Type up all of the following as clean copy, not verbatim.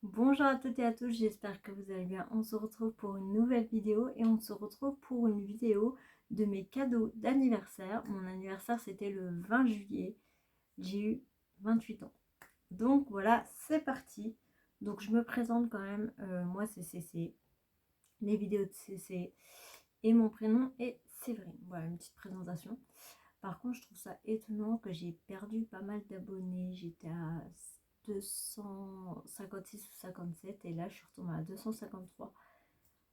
Bonjour à toutes et à tous, j'espère que vous allez bien. On se retrouve pour une nouvelle vidéo et on se retrouve pour une vidéo de mes cadeaux d'anniversaire. Mon anniversaire c'était le 20 juillet, j'ai eu 28 ans. Donc voilà, c'est parti. Donc je me présente quand même, moi c'est CC, les vidéos de CC et mon prénom est Séverine. Voilà une petite présentation. Par contre, je trouve ça étonnant que j'ai perdu pas mal d'abonnés. J'étais à 256 ou 57 et là je suis retombée à 253.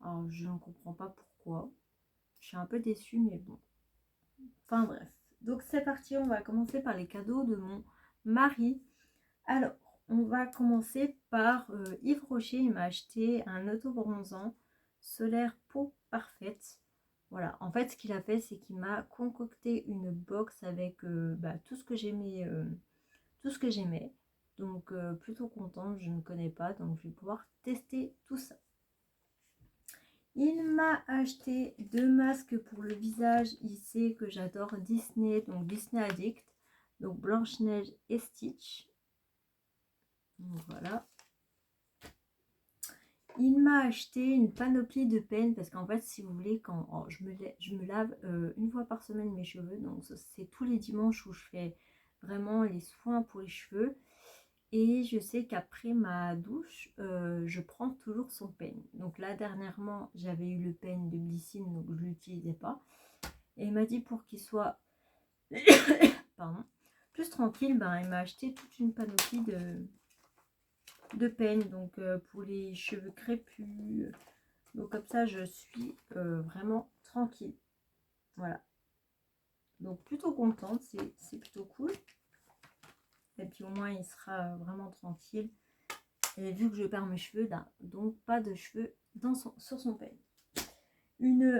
Alors je ne comprends pas pourquoi. Je suis un peu déçue, mais bon. Enfin bref. Donc c'est parti, on va commencer par les cadeaux de mon mari. Alors, on va commencer par Yves Rocher. Il m'a acheté un autobronzant solaire peau parfaite. Voilà, en fait, ce qu'il a fait, c'est qu'il m'a concocté une box avec tout ce que j'aimais. Tout ce que j'aimais. Donc, plutôt contente, je ne connais pas, donc je vais pouvoir tester tout ça. Il m'a acheté 2 masques pour le visage. Il sait que j'adore Disney, donc Disney Addict. Donc Blanche-Neige et Stitch. Donc voilà. Il m'a acheté une panoplie de peines parce qu'en fait, si vous voulez, quand je me lave une fois par semaine mes cheveux, donc c'est tous les dimanches où je fais vraiment les soins pour les cheveux. Et je sais qu'après ma douche, je prends toujours son peigne. Donc là, dernièrement, j'avais eu le peigne de glycine, donc je ne l'utilisais pas. Et il m'a dit pour qu'il soit pardon, plus tranquille, ben, il m'a acheté toute une panoplie de peigne, donc pour les cheveux crépus. Donc comme ça, je suis vraiment tranquille. Voilà. Donc plutôt contente, c'est plutôt cool. Et puis au moins, il sera vraiment tranquille. Et vu que je perds mes cheveux, donc pas de cheveux sur son peigne.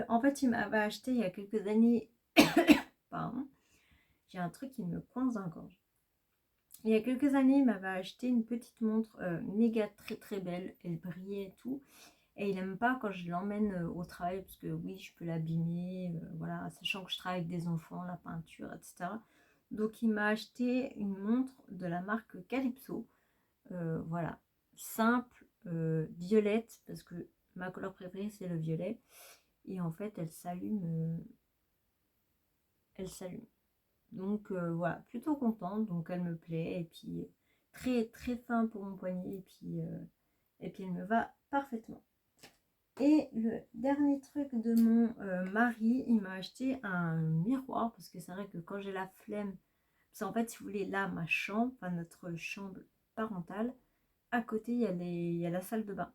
En fait, il m'avait acheté il y a quelques années. Pardon. J'ai un truc qui me coince dans la gorge. Il y a quelques années, il m'avait acheté une petite montre méga très très belle. Elle brillait et tout. Et il n'aime pas quand je l'emmène au travail parce que oui, je peux l'abîmer. Voilà, sachant que je travaille avec des enfants, la peinture, etc. Donc il m'a acheté une montre de la marque Calypso. Voilà, simple, violette, parce que ma couleur préférée c'est le violet. Et en fait, elle s'allume. Elle s'allume. Donc voilà, plutôt contente. Donc elle me plaît. Et puis très très fin pour mon poignet. Et puis elle me va parfaitement. Et le dernier truc de mon mari, il m'a acheté un miroir. Parce que c'est vrai que quand j'ai la flemme, parce qu'en fait, si vous voulez, là, ma chambre, enfin notre chambre parentale, à côté, il y a la salle de bain.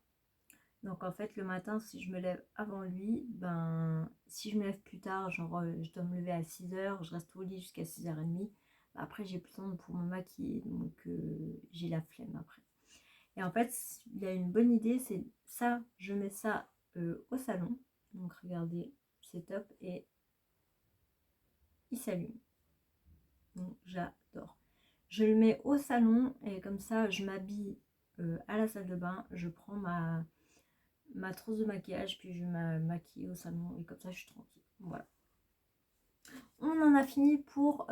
Donc en fait, le matin, si je me lève avant lui, ben si je me lève plus tard, genre je dois me lever à 6h, je reste au lit jusqu'à 6h30. Après, j'ai plus le temps pour me maquiller, donc j'ai la flemme après. Et en fait, il y a une bonne idée, c'est ça, je mets ça au salon. Donc regardez, c'est top et il s'allume. Donc j'adore. Je le mets au salon et comme ça, je m'habille à la salle de bain, je prends ma trousse de maquillage, puis je me maquille au salon et comme ça je suis tranquille. Voilà. On en a fini pour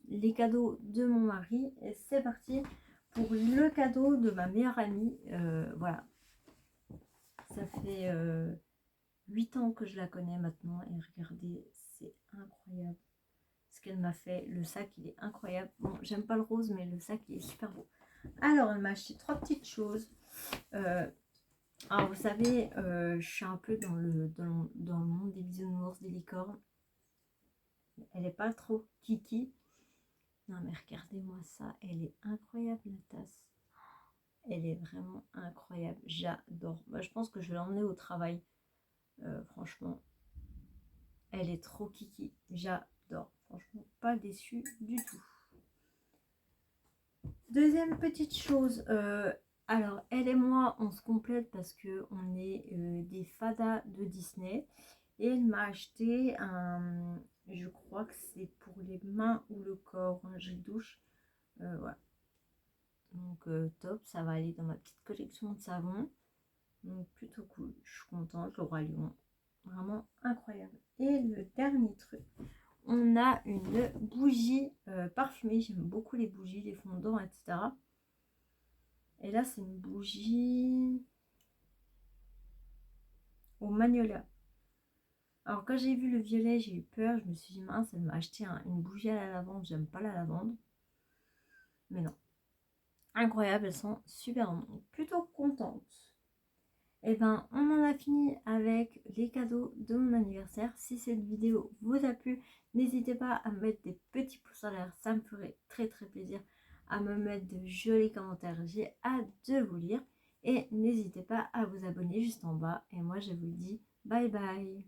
les cadeaux de mon mari et c'est parti pour le cadeau de ma meilleure amie. Voilà. Ça fait 8 ans que je la connais maintenant et regardez, c'est incroyable ce qu'elle m'a fait. Le sac il est incroyable. Bon, j'aime pas le rose mais le sac il est super beau. Alors elle m'a acheté 3 petites choses. Alors vous savez, je suis un peu dans le monde des bisounours, des licornes. Elle n'est pas trop kiki. Non mais regardez-moi ça, elle est incroyable la tasse. Elle est vraiment incroyable, j'adore. Moi, je pense que je vais l'emmener au travail. Franchement, elle est trop kiki, j'adore. Franchement, pas déçue du tout. Deuxième petite chose, alors elle et moi on se complète parce que on est des fadas de Disney et elle m'a acheté un, je crois que c'est pour les mains ou le corps, un gel douche, voilà. Donc top, ça va aller dans ma petite collection de savon, donc plutôt cool, je suis contente. Le Roi Lion, vraiment incroyable. Et le dernier truc, on a une bougie parfumée, j'aime beaucoup les bougies, les fondants, etc. Et là, c'est une bougie au magnolia. Alors, quand j'ai vu le violet, j'ai eu peur. Je me suis dit, mince, elle m'a acheté une bougie à la lavande. J'aime pas la lavande. Mais non. Incroyable, elles sont super bonnes. Plutôt contente. Et ben, on en a fini avec les cadeaux de mon anniversaire. Si cette vidéo vous a plu, n'hésitez pas à me mettre des petits pouces en l'air. Ça me ferait très très plaisir à me mettre de jolis commentaires. J'ai hâte de vous lire. Et n'hésitez pas à vous abonner juste en bas. Et moi, je vous dis bye bye.